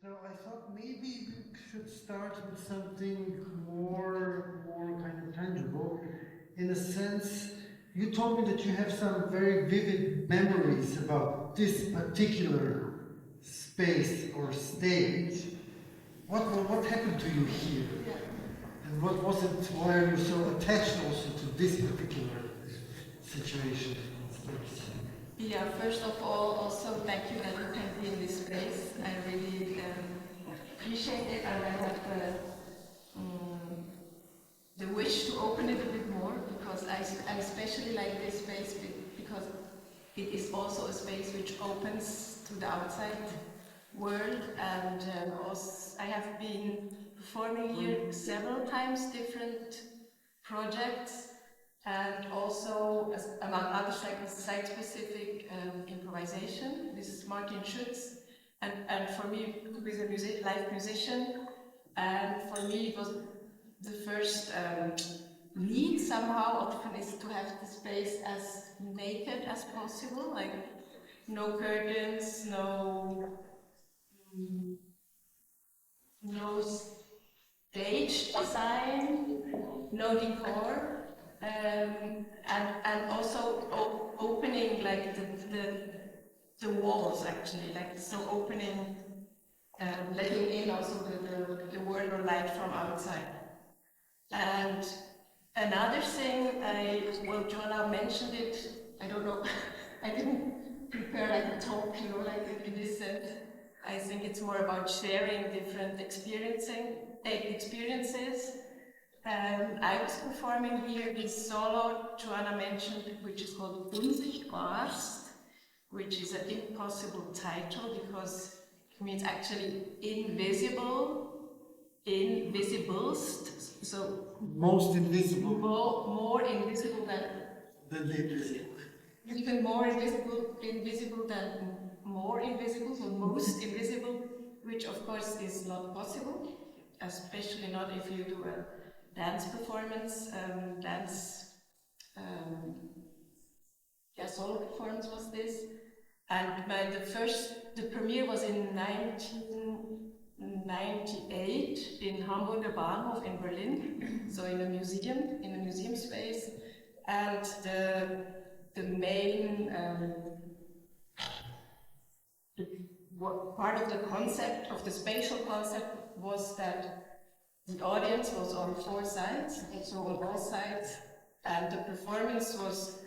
So I thought maybe we should start with something more kind of tangible. In a sense, you told me that you have some very vivid memories about this particular space or stage. What happened to you here? And what was it, why are you so attached also to this particular situation? Yeah, first of all, also thank you that you can be in this space. I really appreciate it, and I have the wish to open it a bit more, because I especially like this space because it is also a space which opens to the outside world, and also I have been performing here several times, different projects, and also, among others, like site-specific improvisation. This is Martin Schütz, and for me, who is a live musician, and for me it was the first need somehow often is to have the space as naked as possible, like no curtains, no stage design, no decor, and also opening like the walls actually, like so opening, letting in also the world or light from outside. And another thing, Joanna mentioned it, I don't know, I didn't prepare like a talk, like in this sense. I think it's more about sharing different experiences. I was performing here this solo Joanna mentioned, which is called Unsichtbarst, which is an impossible title because it means actually invisiblest. So most invisible. More invisible than invisible. Even more invisible than more invisible, so most invisible, which of course is not possible, especially not if you do a dance performance, solo performance was this. And the premiere was in 1998 in Hamburger Bahnhof in Berlin, so in a museum space. And the main part of the concept, of the spatial concept, was that the audience was on four sides, so on all sides, and the performance was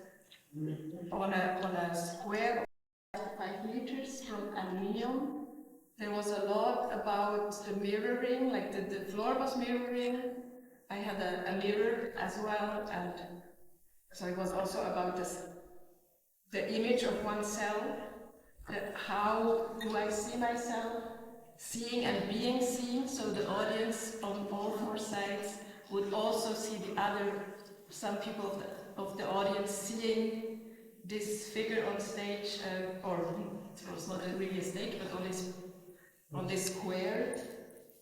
on a square of 5 meters from aluminium. There was a lot about the mirroring, like the floor was mirroring. I had a mirror as well, and so it was also about the image of oneself. How do I see myself? Seeing and being seen, so the audience on all four sides would also see some people of the audience seeing this figure on stage, or it was not really a stage, but on this square,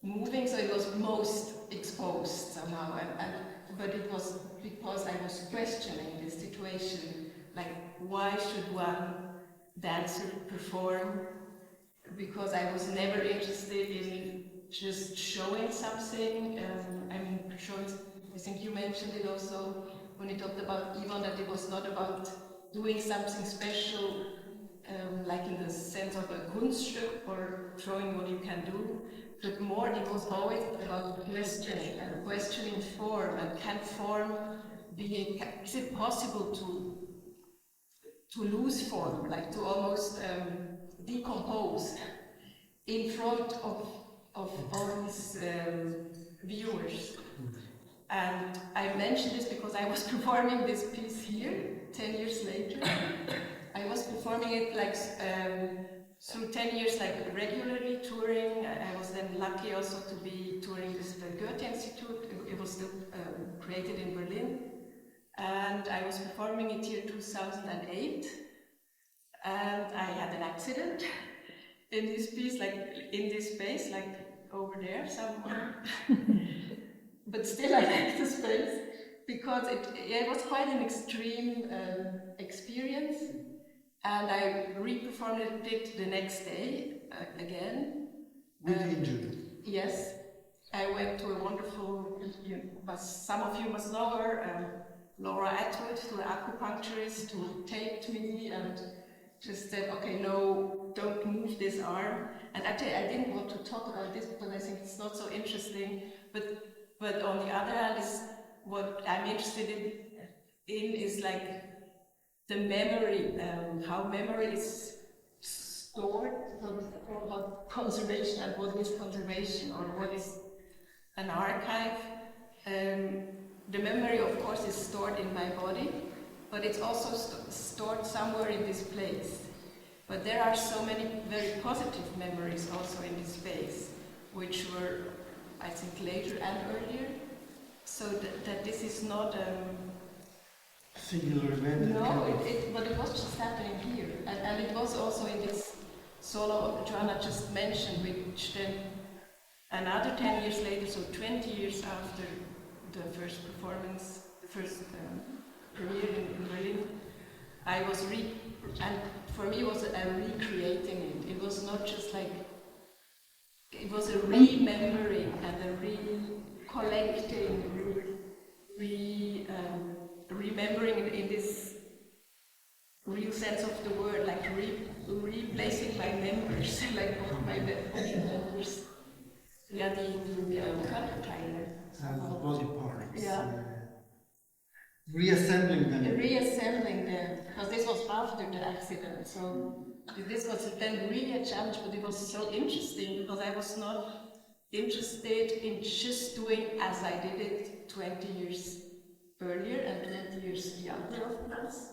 moving, so it was most exposed somehow, but it was because I was questioning this situation, like why should one dancer perform, because I was never interested in just showing something. I think you mentioned it also when you talked about Yvonne, that it was not about doing something special, like in the sense of a Kunststück or showing what you can do, but more it was always about questioning form, and can form is it possible to lose form, like to almost decompose in front of all these viewers. And I mentioned this because I was performing this piece here 10 years later. I was performing it like through 10 years, like regularly touring. I was then lucky also to be touring the Goethe Institute. It was still created in Berlin. And I was performing it here in 2008. And I had an accident in this piece, like in this space, like over there somewhere. But still I like the space because it was quite an extreme experience, and I re-performed it the next day again, With injury. Yes, I went to a wonderful, some of you must know her, Laura Atwood, to an acupuncturist who taped me and just said, okay, no, don't move this arm. And actually, I didn't want to talk about this because I think it's not so interesting. But on the other hand, is what I'm interested in is like the memory, how memory is stored, about conservation and what is conservation or what is an archive. The memory, of course, is stored in my body, but it's also stored somewhere in this place. But there are so many very positive memories also in this space, which were, I think, later and earlier. So that this is not singular event. No, but it was just happening here. And it was also in this solo Joanna just mentioned, which then another 10 years later, so 20 years after the first performance, the first premiere in Berlin, I was and for me it was a recreating it. It was not just like, it was a remembering and a recollecting, remembering in this real sense of the word, like replacing my members, like my members. Yeah, the Körperteile. Body parts. Yeah. Reassembling them. Reassembling them, because this was after the accident, so this was then really a challenge, but it was so interesting because I was not interested in just doing as I did it 20 years earlier and 20 years younger, of course.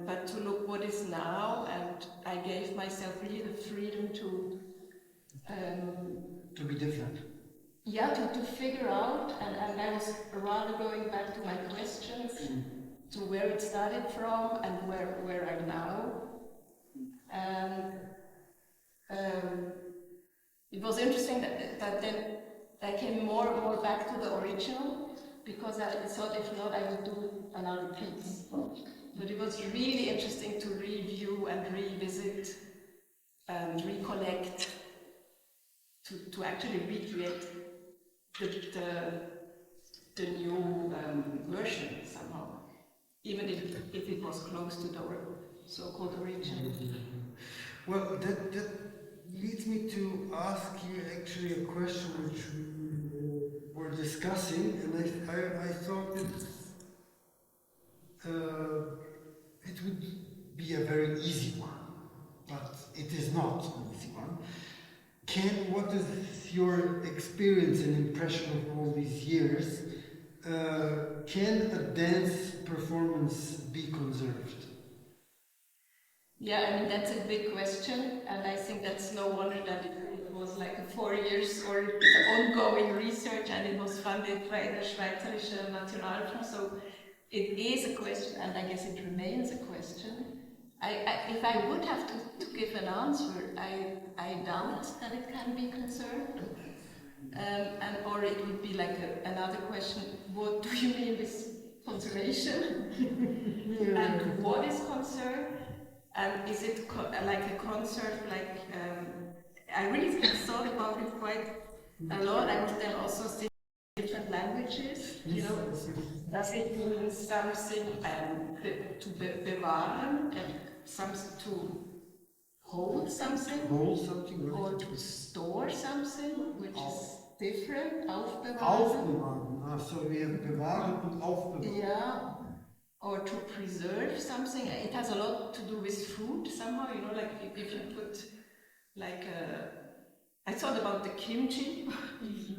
But to look what is now, and I gave myself really the freedom to be different. Yeah, to figure out, and I was rather going back to my questions, to where it started from and where I'm now. And it was interesting that then I came more and more back to the original, because I thought if not I would do another piece. But it was really interesting to review and revisit and recollect, to actually recreate the new version somehow, even if it was close to the so-called original. Well, that leads me to ask you actually a question which we were discussing, and I thought it would be a very easy one, but it is not an easy one. What is your experience and impression of all these years? Can a dance performance be conserved? Yeah, I mean, that's a big question, and I think that's no wonder that it was like 4 years or ongoing research, and it was funded by the Schweizerische Materiality. So it is a question, and I guess it remains a question. If I would have to give an answer, I doubt that it can be conserved. Or it would be like another question, what do you mean with conservation? And what is conserved? And is it like a conserve, like, I really thought about it quite a lot. I was then also seeing different languages, you know. Does it mean something to bewahren, something to hold something? Hold something, or to store something, which is different, aufbewahren. Aufbewahren, so we have bewahren and aufbewahren. Yeah, or to preserve something. It has a lot to do with food somehow, you know, like if you put like I thought about the kimchi,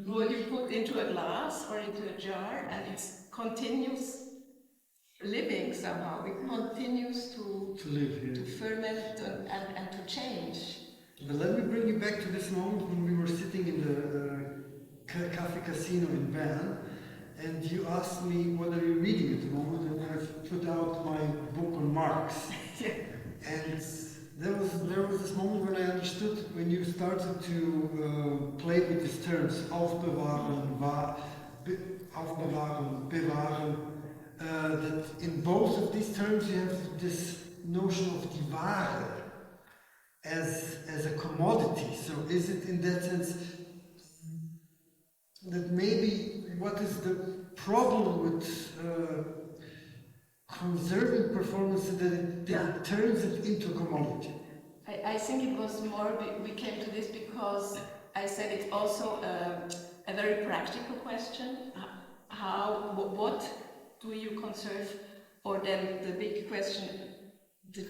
what you put into a glass or into a jar, and it's continuous living somehow. It continues to live here, to ferment and to change. But let me bring you back to this moment when we were sitting in the Cafe Casino in Bern, and you asked me what are you reading at the moment, and I put out my book on Marx. And there was this moment when I understood, when you started to play with these terms, aufbewahren, aufbewahren, bewahren, that in both of these terms you have this notion of die Ware as a commodity. So is it in that sense that maybe what is the problem with conserving performance that it turns it into a commodity? I think it was more, we came to this because I said it's also a very practical question. What do you conserve? Or then the big question, to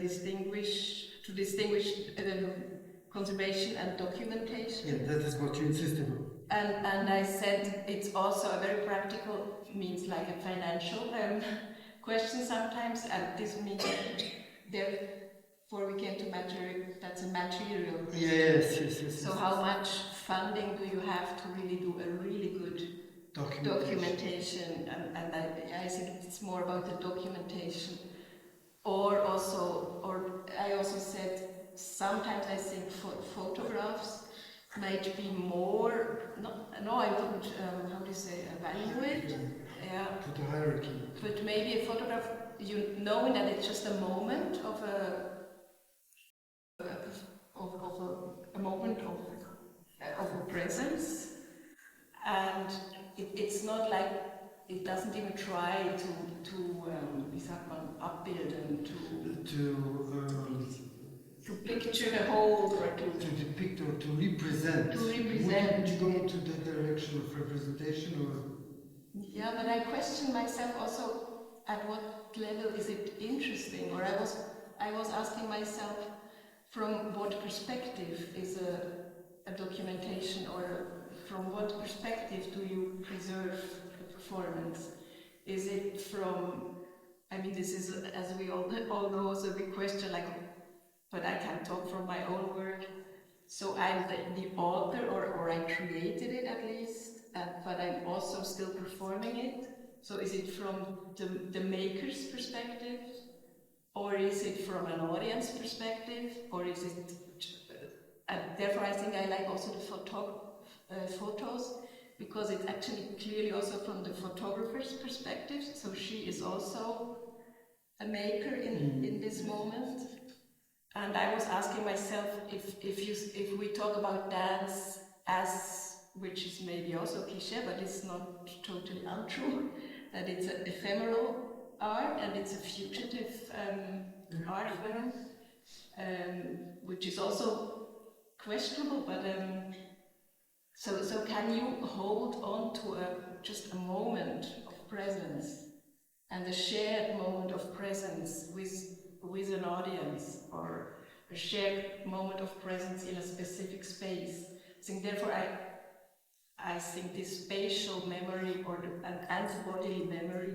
distinguish conservation and documentation. Yeah, that is what you insisted on. And I said it's also a very practical, means like a financial question sometimes, and this means therefore we came to that's a material question. Yes. So how much funding do you have to really do a really good documentation? And I think it's more about the documentation. Or I also said sometimes I think photographs might be more, I wouldn't, how do you say, evaluate? Yeah. To the hierarchy. But maybe a photograph, knowing that it's just a moment of a moment of a presence, and it's not like, it doesn't even try to abbilden, to picture the whole, or to depict or to represent. Would you go into the direction of representation, or? Yeah, but I question myself also at what level is it interesting, or I was asking myself from what perspective is a documentation, or from what perspective do you preserve a performance? Is it from, this is, as we all know, also a big question, like, but I can talk from my own work. So I'm the author, or I created it at least, but I'm also still performing it. So is it from the maker's perspective, or is it from an audience perspective, or is it? And therefore, I think I like also the photos, because it's actually clearly also from the photographer's perspective. So she is also a maker in this moment. And I was asking myself if we talk about dance as, which is maybe also cliché, but it's not totally untrue, that it's an ephemeral art and it's a fugitive art form, which is also questionable. But so can you hold on to just a moment of presence, and a shared moment of presence with an audience, or a shared moment of presence in a specific space? I think therefore I think this spatial memory, or and bodily memory,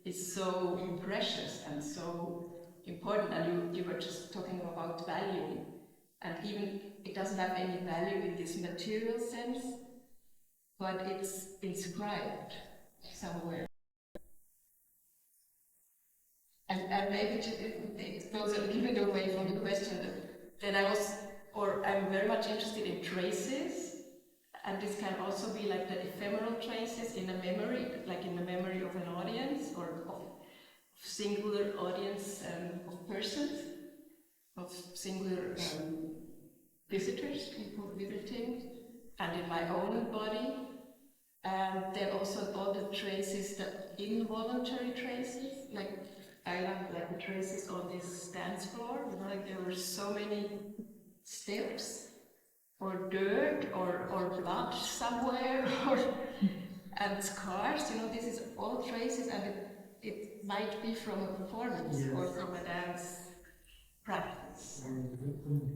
is so precious and so important. And you were just talking about value, and even it doesn't have any value in this material sense, but it's inscribed somewhere. And maybe it goes a little bit away from the question that I'm very much interested in traces, and this can also be like the ephemeral traces in a memory, like in the memory of an audience, or of singular audience, of persons, of singular visitors, people visiting, and in my own body. And then also all the traces, the involuntary traces, like the traces on this dance floor, like there were so many steps, or dirt, or blood somewhere, and scars, this is all traces, and it might be from a performance, or from a dance practice.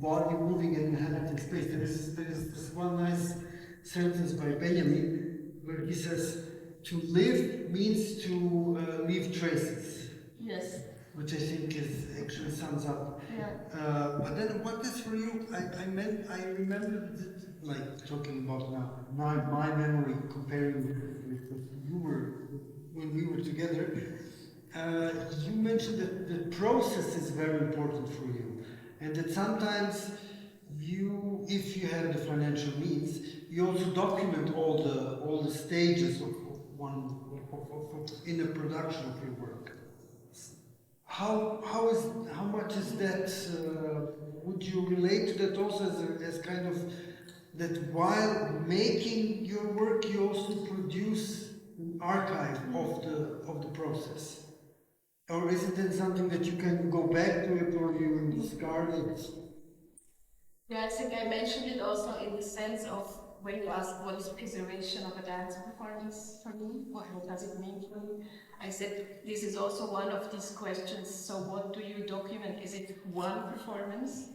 Body moving in inhabited space. There is this one nice sentence by Benjamin, where he says, to live means to leave traces. Yes. Which I think actually sums up. Yeah. But then, what is for you? I remember like talking about now my memory, comparing with what you were when we were together. You mentioned that the process is very important for you, and that sometimes if you have the financial means, you also document all the stages of in the production of your work. how much is that? Would you relate to that also as kind of that while making your work, you also produce an archive of the process? Or is it then something that you can go back to it or you discard it? Yeah, I think I mentioned it also in the sense of when you asked what is preservation of a dance performance for me, what does it mean for me? I said this is also one of these questions. So what do you document? Is it one performance?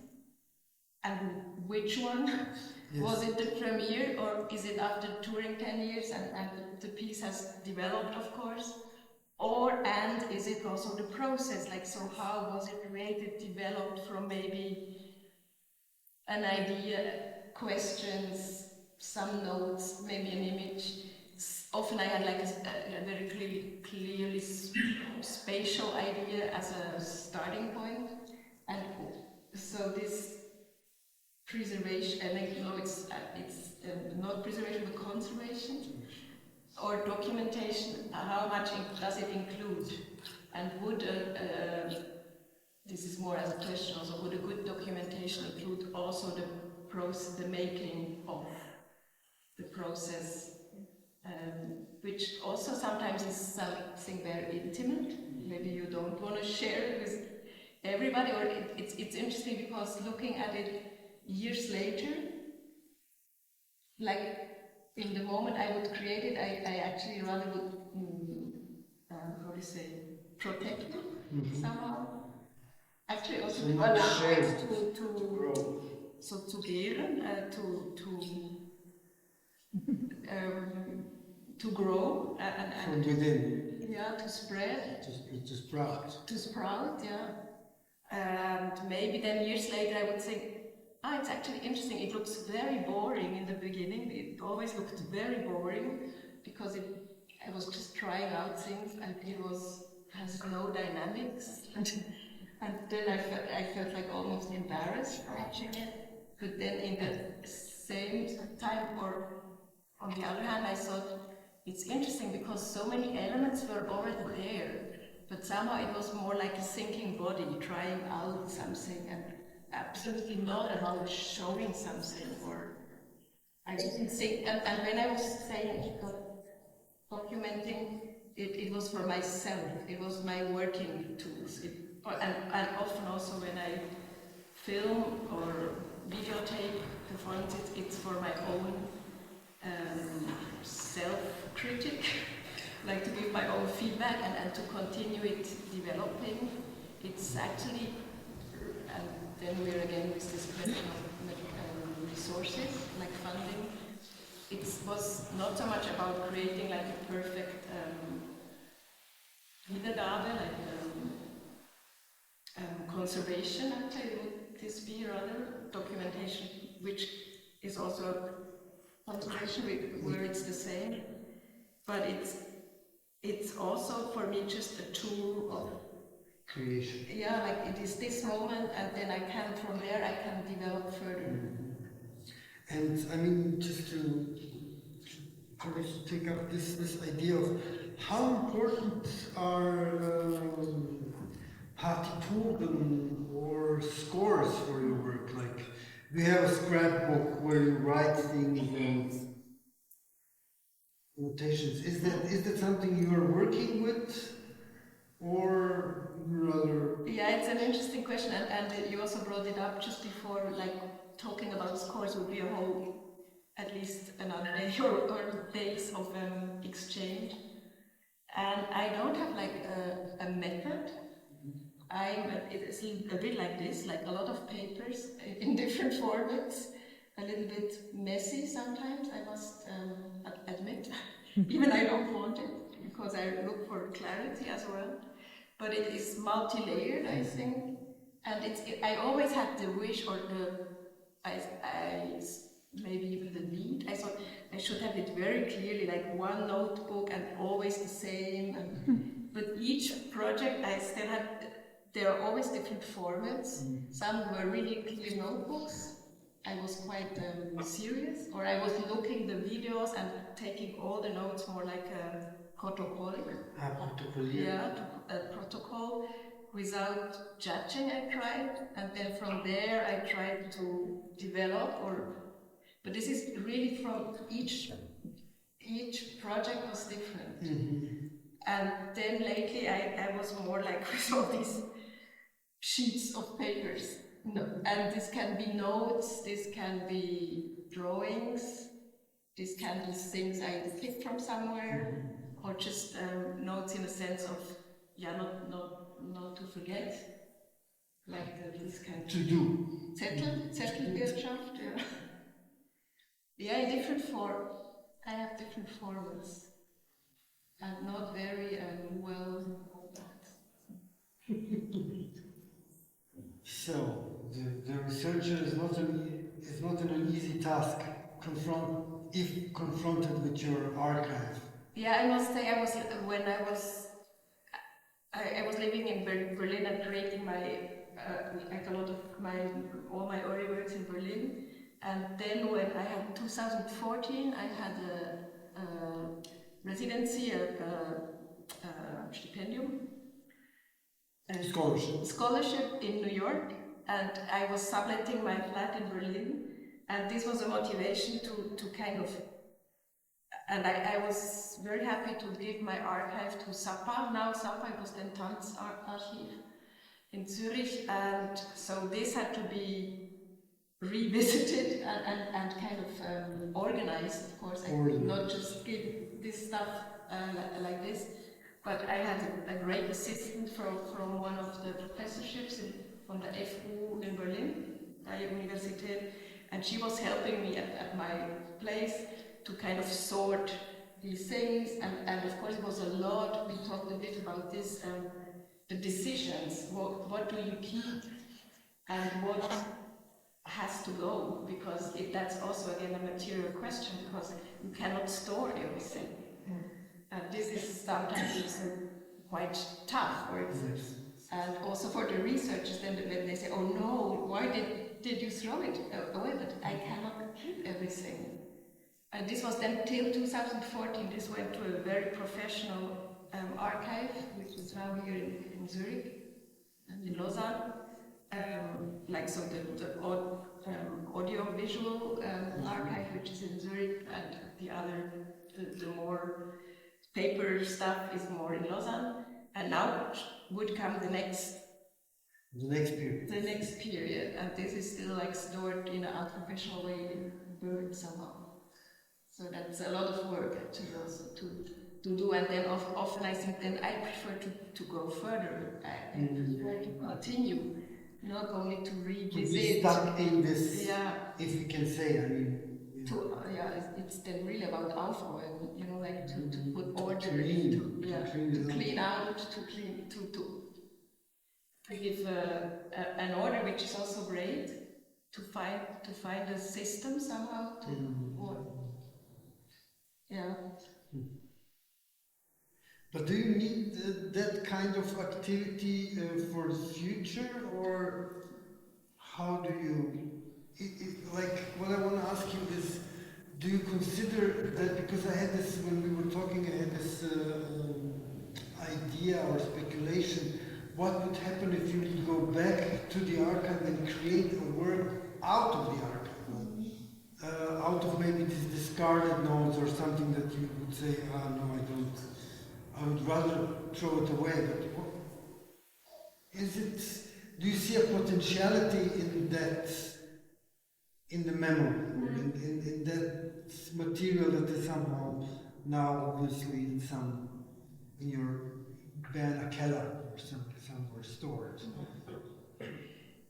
And which one? Yes. Was it the premiere or is it after touring 10 years and the piece has developed, of course? And is it also the process? Like, so how was it created, developed from maybe an idea, questions, some notes, maybe an image? Often I had like a very clearly spatial idea as a starting point. And so this preservation, I think, you know, it's not preservation but conservation or documentation. How much does it include? And would this is more as a question also, would a good documentation include also the making of the process, which also sometimes is something very intimate. Maybe you don't want to share it with everybody, or it's interesting because looking at it years later, like in the moment I would create it, I actually rather would, how do you say, protect it somehow. Actually also to allow it to grow. So to gären, to grow and from within. Yeah, to spread. To sprout. To sprout, yeah. And maybe then years later I would think, it's actually interesting. It looks very boring in the beginning. It always looked very boring because I was just trying out things and it has no dynamics. And then I felt like almost embarrassed watching it. But then in the same time, or on the other hand, I thought it's interesting because so many elements were already there. But somehow it was more like a thinking body trying out something and absolutely not about showing something. Or I didn't think, and when I was saying documenting, it was for myself. It was my working tools. And often also when I film or videotape performances, it's for my own self-critic, like to give my own feedback and to continue it developing. It's actually, and then we're again with this question of resources, like funding. It was not so much about creating like a perfect Wiedergabe, like conservation, actually, would this be rather documentation, which is also conservation where it's the same, but it's also for me just a tool of creation. Yeah, like it is this moment, and then from there I can develop further. And I mean, just to take up this idea of how important are partituren or scores for your work. Like, we have a scrapbook where you write things and notations. Is that something you are working with, or rather? Yeah, it's an interesting question, and you also brought it up just before, like talking about scores would be a whole, at least another day or days of exchange. And I don't have like a method. It's a bit like this, like a lot of papers in different formats, a little bit messy sometimes, I must admit. Even I don't want it, because I look for clarity as well. But it is multi-layered, I think. And I always had the wish or maybe even the need. I thought I should have it very clearly, like one notebook and always the same. But each project I still had, there are always different formats. Some were really clear notebooks. I was quite serious, or I was looking the videos and taking all the notes more like a protocol. Protocol. Yeah, a protocol. without judging, I tried, and then from there I tried to develop, but this is really from each project was different. And then lately I was more like with all these sheets of papers. No, and this can be notes, this can be drawings, this can be things I picked from somewhere, or just notes in the sense of, yeah, not to forget, like this kind of... To do. Zettelwirtschaft, yeah. Yeah, different form. I have different formats. And not very well... So, the researcher is not an easy task if confronted with your archive. Yeah, I must say, I was living in Berlin and creating my all my early works in Berlin, and then when I had 2014, I had a residency, a stipendium. Scholarship in New York, and I was subletting my flat in Berlin, and this was a motivation to kind of, and I was very happy to give my archive to SAPA. Now SAPA was then Tanzhaus in Zurich, and so this had to be revisited and kind of organized. Of course, I could not just give this stuff like this. But I had a great assistant from one of the professorships from the FU in Berlin, Freie Universität, and she was helping me at my place to kind of sort these things, and of course it was a lot. We talked a bit about this, the decisions, what do you keep and what has to go, because that's also again a material question, because you cannot store everything. And this is sometimes quite tough, and also for the researchers. Then when they say, "Oh no, why did you throw it away?" But I cannot keep everything. And this was then till 2014. This went to a very professional archive, which is now here in Zurich and in Lausanne. Like so, the audio-visual archive, which is in Zurich, and the other, the more paper stuff is more in Lausanne, and now would come the next period, and this is still like stored in an unprofessional way, buried somehow. So that's a lot of work actually also to do, and then often I think then I prefer to go further. I prefer to continue, not only to revisit. To be stuck in this, if we can say, I mean. It's then really about aufräumen, like to put order, to clean out, to give an order, which is also great, to find a system somehow to work. Yeah. But do you need that kind of activity for the future, or how do you? Like, what I want to ask you is, do you consider that, because I had this, when we were talking, I had this idea or speculation, what would happen if you would go back to the archive and create a work out of the archive? Out of maybe these discarded notes or something that you would say, no, I don't, I would rather throw it away. But do you see a potentiality in that? In the memory, in that material that is somehow now obviously in your Berner Keller or somewhere stored.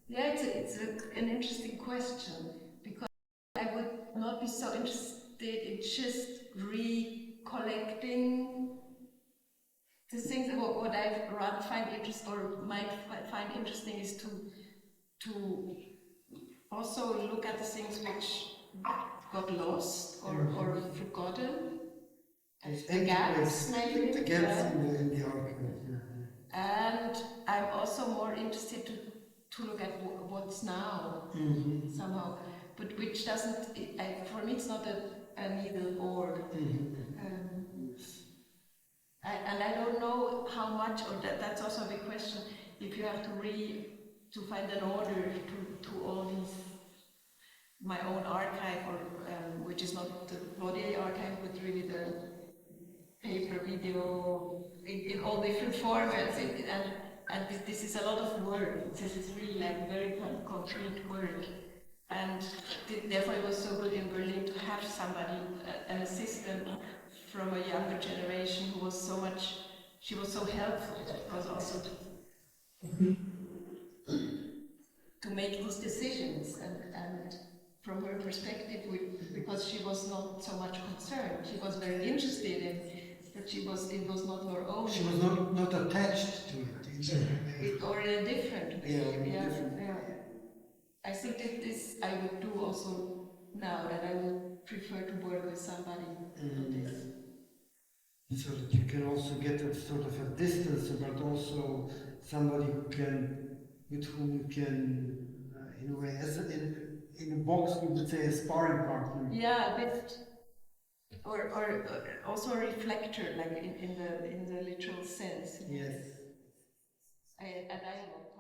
Yeah, it's an interesting question, because I would not be so interested in just recollecting the things. What I rather find interesting, or might find interesting, is to also look at the things which got lost or forgotten, the gaps maybe. The gaps in the archive. And I'm also more interested to look at what's now, somehow, but which doesn't, for me it's not an either or. And I don't know how much, or that's also a big question, if you have to find an order to all these, my own archive, or which is not the body archive, but really the paper, video, in all different formats, and this is a lot of work. This is really like very concrete work, and therefore it was so good in Berlin to have somebody, an assistant from a younger generation who was so much. She was so helpful, because also to make these decisions, and from her perspective, because she was not so much concerned. She was very interested in, but it was not her own. She was not attached to it. Or in a different way. Yeah. I think that this I would do also now, that I would prefer to work with somebody on this. So that you can also get a sort of a distance, but also somebody with whom you can, in a way, in a box, we would say a sparring partner. Yeah, a bit, or also a reflector, like in the literal sense. Yes. And I am a